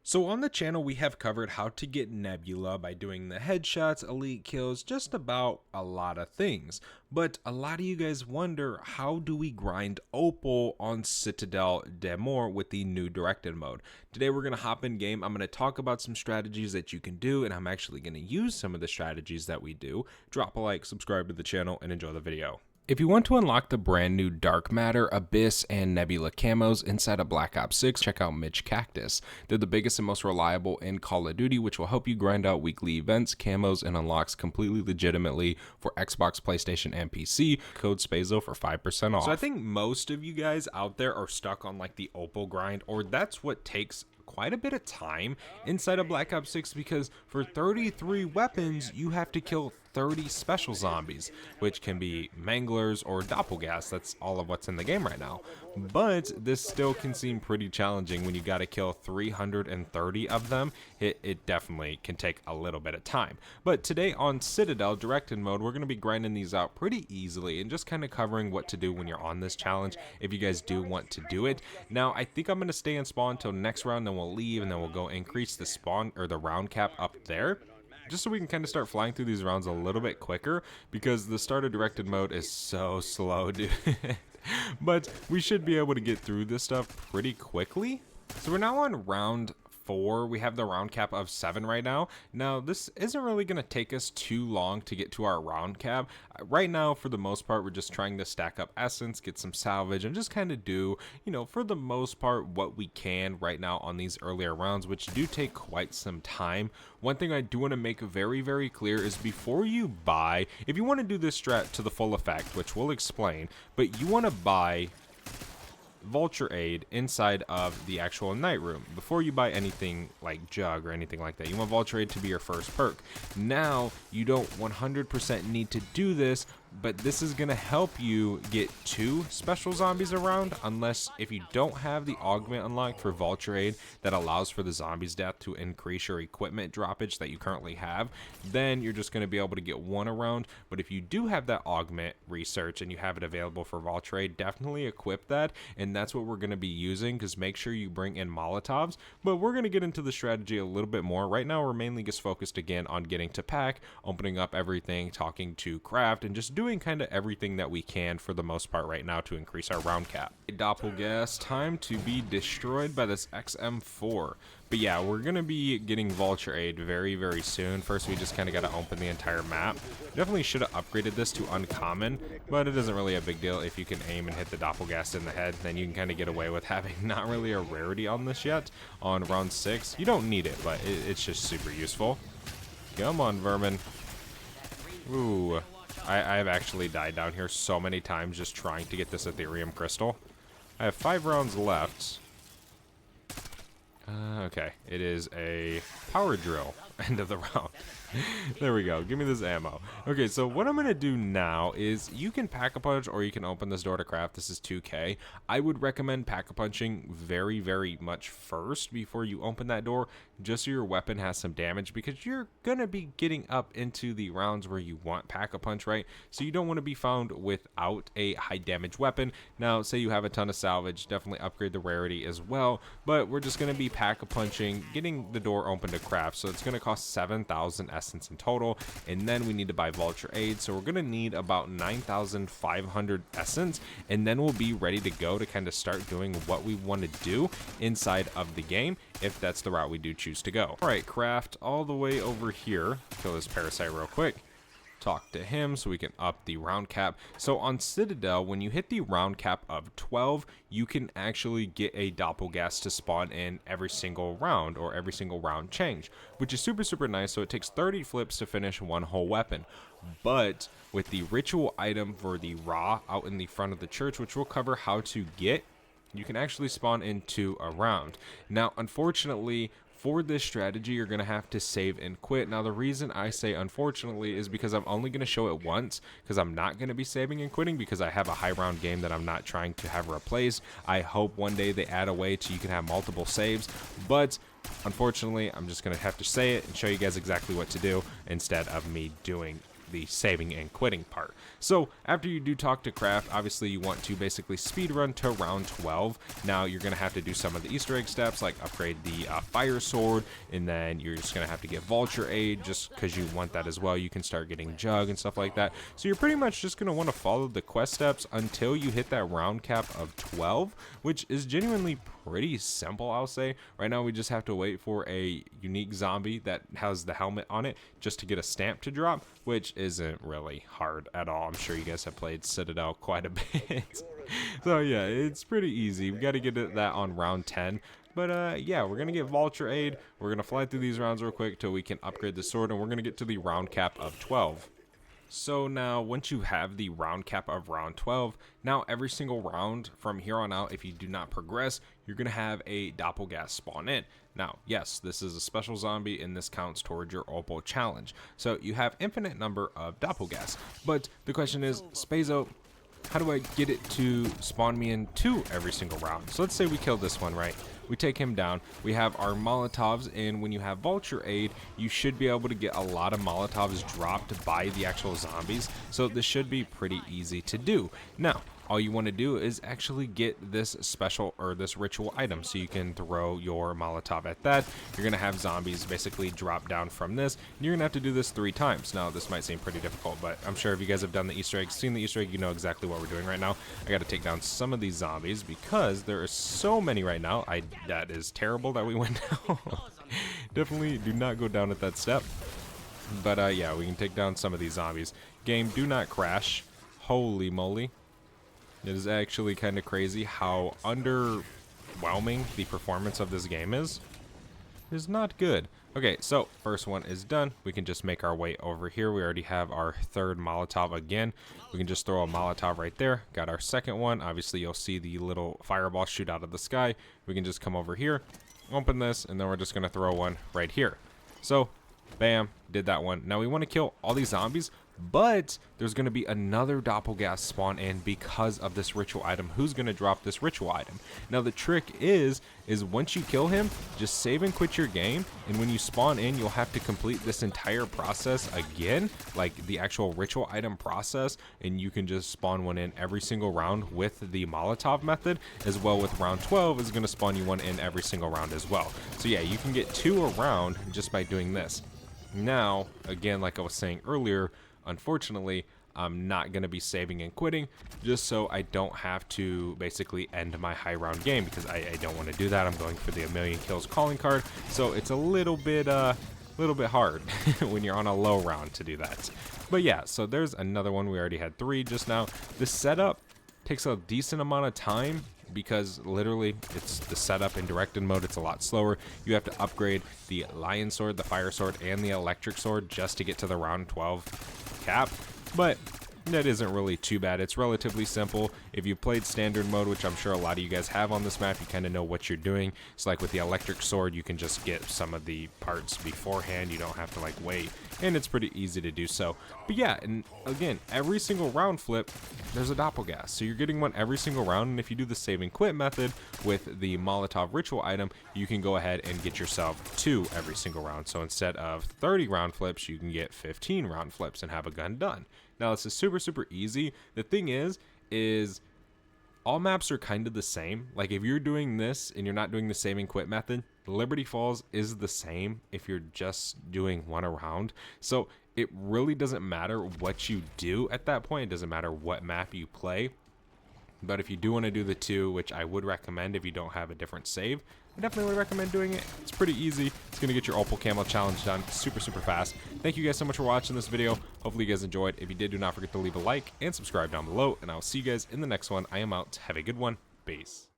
So on the channel, we have covered how to get Nebula by doing the headshots, elite kills, just about a lot of things. But a lot of you guys wonder, how do we grind Opal on Citadel Demore with the new directed mode? Today we're going to hop in game. I'm going to talk about some strategies that you can do, and I'm actually going to use some of the strategies that we do. Drop a like, subscribe to the channel, and enjoy the video. If you want to unlock the brand new Dark Matter, Abyss, and Nebula camos inside of Black Ops 6, check out Mitch Cactus. They're the biggest and most reliable in Call of Duty, which will help you grind out weekly events, camos, and unlocks completely legitimately for Xbox, PlayStation, and PC. Code SPAZO for 5% off. So I think most of you guys out there are stuck on like the Opal grind, or that's what takes quite a bit of time inside of Black Ops 6, because for 33 weapons you have to kill 30 special zombies, which can be manglers or Doppel Gas. That's all of what's in the game right now. But this still can seem pretty challenging when you got to kill 330 of them. It definitely can take a little bit of time. But today on Citadel directed mode, we're going to be grinding these out pretty easily and just kind of covering what to do when you're on this challenge if you guys do want to do it. Now, I think I'm going to stay in spawn until next round, then we'll leave, and then we'll go increase the spawn or the round cap up there, just so we can kind of start flying through these rounds a little bit quicker, because the start of directed mode is so slow, dude. But we should be able to get through this stuff pretty quickly. So we're now on round 4. We have the round cap of 7 right now. Now, this isn't really going to take us too long to get to our round cap. Right now, for the most part, we're just trying to stack up essence, get some salvage, and just kind of do, for the most part, what we can right now on these earlier rounds, which do take quite some time. One thing I do want to make very, very clear is before you buy, if you want to do this strat to the full effect, which we'll explain, but you want to buy Vulture Aid inside of the actual night room before you buy anything like Jug or anything like that. You want Vulture Aid to be your first perk. Now, you don't 100% need to do this, but this is going to help you get 2 special zombies around, unless if you don't have the augment unlocked for Vulture Aid that allows for the zombies death to increase your equipment droppage that you currently have, then you're just going to be able to get 1 around. But if you do have that augment research and you have it available for Vulture Aid, definitely equip that, and that's what we're going to be using, because make sure you bring in Molotovs. But we're going to get into the strategy a little bit more. Right now we're mainly just focused again on getting to pack, opening up everything, talking to craft, and just doing kind of everything that we can for the most part right now to increase our round cap. Doppel Gas, time to be destroyed by this XM4. But yeah, we're going to be getting Vulture Aid very, very soon. First, we just kind of got to open the entire map. Definitely should have upgraded this to uncommon, but it isn't really a big deal. If you can aim and hit the Doppel Gas in the head, then you can kind of get away with having not really a rarity on this yet. On round 6, you don't need it, but it's just super useful. Come on, vermin. Ooh. I've actually died down here so many times just trying to get this Ethereum crystal. I have 5 rounds left. Okay, it is a power drill. End of the round. There we go. Give me this ammo. Okay, so what I'm going to do now is you can pack-a-punch or you can open this door to craft. This is 2K. I would recommend pack-a-punching very, very much first before you open that door, just so your weapon has some damage, because you're going to be getting up into the rounds where you want pack-a-punch, right? So you don't want to be found without a high damage weapon. Now, say you have a ton of salvage, definitely upgrade the rarity as well, but we're just going to be pack-a-punching, getting the door open to craft. So it's going to cost 7,000 essence in total, and then we need to buy Vulture Aid, so we're going to need about 9,500 essence, and then we'll be ready to go to kind of start doing what we want to do inside of the game, if that's the route we do choose to go. Alright, craft all the way over here. Kill this parasite real quick. Talk to him so we can up the round cap. So on Citadel, when you hit the round cap of 12, you can actually get a Doppel Gas to spawn in every single round, or every single round change, which is super, super nice. So it takes 30 flips to finish 1 whole weapon. But with the ritual item for the Ra out in the front of the church, which we'll cover how to get, you can actually spawn into a round. Now, unfortunately, for this strategy, you're going to have to save and quit. Now, the reason I say unfortunately is because I'm only going to show it once, because I'm not going to be saving and quitting, because I have a high round game that I'm not trying to have replaced. I hope one day they add a way to you can have multiple saves, but unfortunately, I'm just going to have to say it and show you guys exactly what to do instead of me doing the saving and quitting part. So after you do talk to Craft, obviously you want to basically speed run to round 12. Now you're going to have to do some of the Easter egg steps, like upgrade the fire sword, and then you're just going to have to get Vulture Aid just because you want that as well. You can start getting Jug and stuff like that. So you're pretty much just going to want to follow the quest steps until you hit that round cap of 12, which is genuinely pretty simple, I'll say. Right now we just have to wait for a unique zombie that has the helmet on it just to get a stamp to drop, which isn't really hard at all. I'm sure you guys have played Citadel quite a bit. So yeah, it's pretty easy. We got to get that on round 10. But yeah, we're going to get Vulture Aid. We're going to fly through these rounds real quick till we can upgrade the sword, and we're going to get to the round cap of 12. So now, once you have the round cap of round 12, now every single round from here on out, if you do not progress, you're going to have a Doppel Gas spawn in. Now, yes, this is a special zombie, and this counts towards your OPAL challenge. So you have infinite number of Doppel Gas. But the question is, Spazo, how do I get it to spawn me in 2 every single round? So let's say we kill this one, right? We take him down. We have our Molotovs, and when you have Vulture Aid, you should be able to get a lot of Molotovs dropped by the actual zombies. So this should be pretty easy to do. Now, all you want to do is actually get this special or this ritual item, so you can throw your Molotov at that. You're gonna have zombies basically drop down from this, and you're gonna have to do this 3 times. Now this might seem pretty difficult, but I'm sure if you guys have done the Easter egg, seen the Easter egg, you know exactly what we're doing right now. I got to take down some of these zombies because there are so many right now. That is terrible that we went down. Definitely do not go down at that step. But yeah, we can take down some of these zombies. Game, do not crash. Holy moly. It is actually kind of crazy how underwhelming the performance of this game is. It is not good. Okay, so first one is done. We can just make our way over here. We already have our 3rd Molotov again. We can just throw a Molotov right there. Got our 2nd one. Obviously, you'll see the little fireball shoot out of the sky. We can just come over here, open this, and then we're just going to throw one right here. So, bam, did that one. Now we want to kill all these zombies, but there's going to be another Doppel Gas spawn in because of this ritual item. Who's going to drop this ritual item? Now the trick is once you kill him, just save and quit your game, and when you spawn in, you'll have to complete this entire process again, like the actual ritual item process, and you can just spawn one in every single round with the Molotov method, as well with round 12 is going to spawn you one in every single round as well. So yeah, you can get 2 around just by doing this. Now, again, like I was saying earlier, unfortunately, I'm not going to be saving and quitting just so I don't have to basically end my high round game, because I don't want to do that. I'm going for the 1,000,000 kills calling card, so it's a little bit hard when you're on a low round to do that. But yeah, so there's another one. We already had 3 just now. The setup takes a decent amount of time, because literally it's the setup in directed mode. It's a lot slower. You have to upgrade the lion sword, the fire sword, and the electric sword just to get to the round 12 cap, but that isn't really too bad. It's relatively simple. If you played standard mode, which I'm sure a lot of you guys have on this map, you kind of know what you're doing. It's like with the electric sword, you can just get some of the parts beforehand. You don't have to like wait, and it's pretty easy to do so. But yeah, and again, every single round flip, there's a Doppel Gas, so you're getting one every single round. And if you do the save and quit method with the Molotov ritual item, you can go ahead and get yourself 2 every single round. So instead of 30 round flips, you can get 15 round flips and have a gun done. Now this is super easy. The thing is all maps are kind of the same. Like if you're doing this and you're not doing the save and quit method, Liberty Falls is the same if you're just doing 1 around. So it really doesn't matter what you do at that point. It doesn't matter what map you play. But if you do want to do the 2, which I would recommend if you don't have a different save, I definitely would recommend doing it. It's pretty easy. It's going to get your OPAL Camo challenge done super fast. Thank you guys so much for watching this video. Hopefully you guys enjoyed. If you did, do not forget to leave a like and subscribe down below, and I'll see you guys in the next one. I am out. Have a good one. Peace.